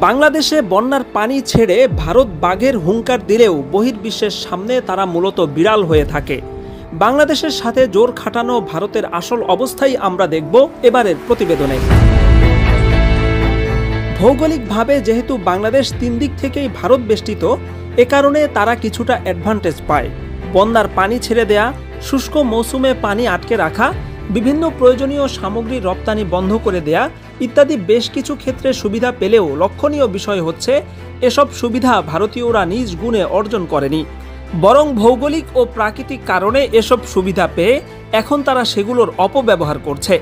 বাংলাদেশে বন্যার পানি ছেড়ে ভারত বাঘের হুঙ্কার দিলেও বহির্বিশ্বের সামনে তারা মূলত বিড়াল হয়ে থাকে। বাংলাদেশের সাথে জোর খাটানো ভারতের আসল অবস্থাই আমরা দেখব এবারের প্রতিবেদনে। ভৌগোলিকভাবে যেহেতু বাংলাদেশ তিন দিক থেকেই ভারত বেষ্টিত, এ কারণে তারা কিছুটা অ্যাডভান্টেজ পায়। বন্যার পানি ছেড়ে দেয়া, শুষ্ক মৌসুমে পানি আটকে রাখা, বিভিন্ন প্রয়োজনীয় সামগ্রী রপ্তানি বন্ধ করে দেয়া ইত্যাদি বেশ কিছু ক্ষেত্রে সুবিধা পেলেও লক্ষণীয় বিষয় হচ্ছে এসব সুবিধা ভারতীয়রা নিজ গুণে অর্জন করেনি, বরং ভৌগোলিক ও প্রাকৃতিক কারণে এসব সুবিধা পেয়ে এখন তারা সেগুলোর অপব্যবহার করছে।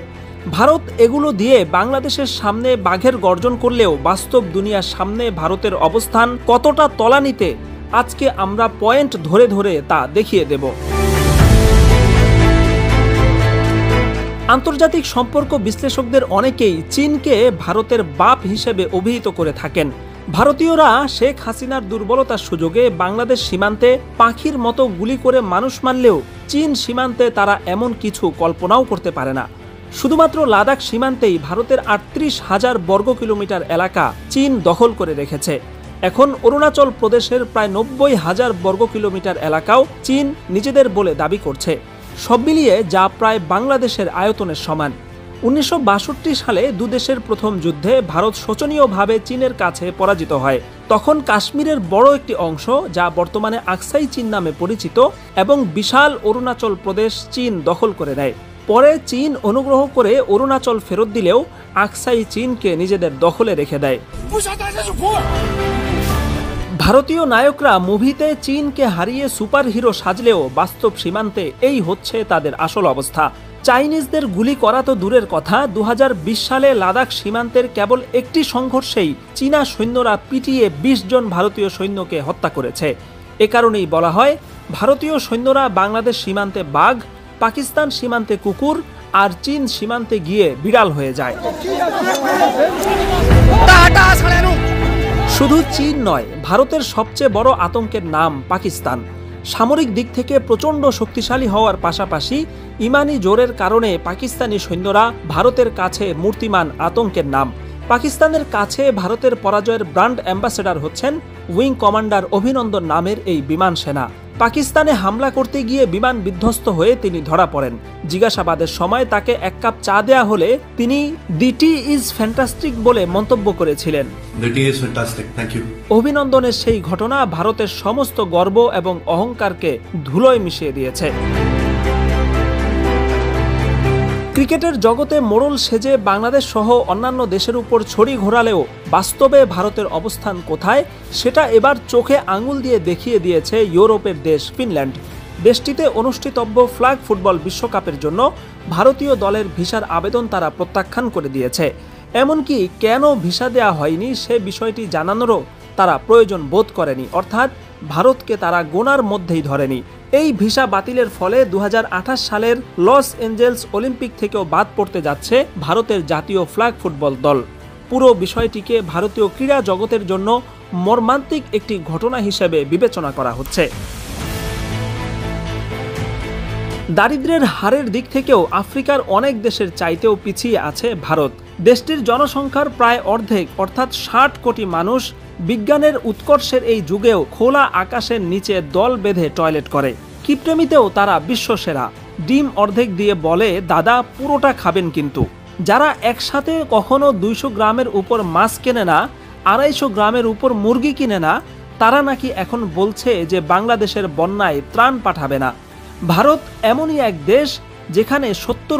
ভারত এগুলো দিয়ে বাংলাদেশের সামনে বাঘের গর্জন করলেও বাস্তব দুনিয়ার সামনে ভারতের অবস্থান কতটা তলানিতে আজকে আমরা পয়েন্ট ধরে ধরে তা দেখিয়ে দেব। আন্তর্জাতিক সম্পর্ক বিশ্লেষকদের অনেকেই চীনকে ভারতের বাপ হিসেবে অভিহিত করে থাকেন। ভারতীয়রা শেখ হাসিনার দুর্বলতার সুযোগে বাংলাদেশ সীমান্তে পাখির মতো গুলি করে মানুষ মারলেও চীন সীমান্তে তারা এমন কিছু কল্পনাও করতে পারে না। শুধুমাত্র লাদাখ সীমান্তেই ভারতের ৩৮,০০০ বর্গ কিলোমিটার এলাকা চীন দখল করে রেখেছে। এখন অরুণাচল প্রদেশের প্রায় ৯০,০০০ বর্গ কিলোমিটার এলাকাও চীন নিজেদের বলে দাবি করছে। সব মিলিয়ে যা প্রায় বাংলাদেশের আয়তনের সমান। ১৯৬২ সালে দুদেশের প্রথম যুদ্ধে ভারত শোচনীয়ভাবে চীনের কাছে পরাজিত হয়। তখন কাশ্মীরের বড় একটি অংশ, যা বর্তমানে আকসাই চীন নামে পরিচিত, এবং বিশাল অরুণাচল প্রদেশ চীন দখল করে নেয়। পরে চীন অনুগ্রহ করে অরুণাচল ফেরত দিলেও আকসাই চীনকে নিজেদের দখলে রেখে দেয়। ভারতীয় নায়করা মুভিতে চীনকে হারিয়ে সুপার হিরো সাজলেও বাস্তব সীমান্তে এই হচ্ছে তাদের আসল অবস্থা। চাইনিজদের গুলি করা তো দূরের কথা, ২০২০ সালে লাদাখ সীমান্তের কেবল একটি সংঘর্ষেই চীনা সৈন্যরা পিটিয়ে ২০ জন ভারতীয় সৈন্যকে হত্যা করেছে। এ কারণেই বলা হয় ভারতীয় সৈন্যরা বাংলাদেশ সীমান্তে বাঘ, পাকিস্তান সীমান্তে কুকুর, আর চীন সীমান্তে গিয়ে বিড়াল হয়ে যায়। শুধু চীন নয়, ভারতের সবচেয়ে বড় আতঙ্কের নাম পাকিস্তান। সামরিক দিক থেকে প্রচণ্ড শক্তিশালী হওয়ার পাশাপাশি ইমানি জোরের কারণে পাকিস্তানি সৈন্যরা ভারতের কাছে মূর্তিমান আতঙ্কের নাম। পাকিস্তানের কাছে ভারতের পরাজয়ের ব্র্যান্ড অ্যাম্বাসেডর হচ্ছেন উইং কমান্ডার অভিনন্দন নামের এই বিমান সেনা। পাকিস্তানে হামলা করতে গিয়ে বিমান বিধ্বস্ত হয়ে তিনি ধরা পড়েন। জিজ্ঞাসাবাদের সময় তাকে এক কাপ চা দেয়া হলে তিনি "দি টি ইজ ফ্যান্টাস্টিক" বলে মন্তব্য করেছিলেন। অভিনন্দনের সেই ঘটনা ভারতের সমস্ত গর্ব এবং অহংকারকে ধুলোয় মিশিয়ে দিয়েছে। ক্রিকেটের জগতে মোড়ল সেজে বাংলাদেশ সহ অন্যান্য দেশের উপর ছড়ি ঘোরালেও বাস্তবে ভারতের অবস্থান কোথায় সেটা এবার চোখে আঙুল দিয়ে দেখিয়ে দিয়েছে ইউরোপের দেশ ফিনল্যান্ড। দেশটিতে অনুষ্ঠিতব্য ফ্ল্যাগ ফুটবল বিশ্বকাপের জন্য ভারতীয় দলের ভিসার আবেদন তারা প্রত্যাখ্যান করে দিয়েছে। এমনকি কেন ভিসা দেওয়া হয়নি সে বিষয়টি জানানোরও তারা প্রয়োজন বোধ করেনি, অর্থাৎ ভারতকে তারা গোনার মধ্যেই ধরেনি। এই ভিসা বাতিলের ফলে ২০২৮ সালের লস এঞ্জেলস অলিম্পিক থেকেও বাদ পড়তে যাচ্ছে ভারতের জাতীয় ফ্ল্যাগ ফুটবল দল। পুরো বিষয়টিকে ভারতীয় ক্রীড়া জগতের জন্য মর্মান্তিক একটি ঘটনা হিসেবে বিবেচনা করা হচ্ছে। দারিদ্র্যের হারের দিক থেকেও আফ্রিকার অনেক দেশের চাইতেও পিছিয়ে আছে ভারত। দেশটির জনসংখ্যার প্রায় অর্ধেক, অর্থাৎ ৬০ কোটি মানুষ বিজ্ঞানের উৎকর্ষের এই যুগেও খোলা আকাশের নিচে দল বেঁধে টয়লেট করে। কিপ্টেমিতেও তারা বিশ্বসেরা। ডিম অর্ধেক দিয়ে বলে, দাদা পুরোটা খাবেন কিন্তু। যারা একসাথে কখনো ২০০ গ্রামের উপর মাছ কেনে না, ২৫০ গ্রামের উপর মুরগি কিনে না, তারা নাকি এখন বলছে যে বাংলাদেশের বন্যায় ত্রাণ পাঠাবে না। ভারত এমনই এক দেশ যেখানে ৭০ বছর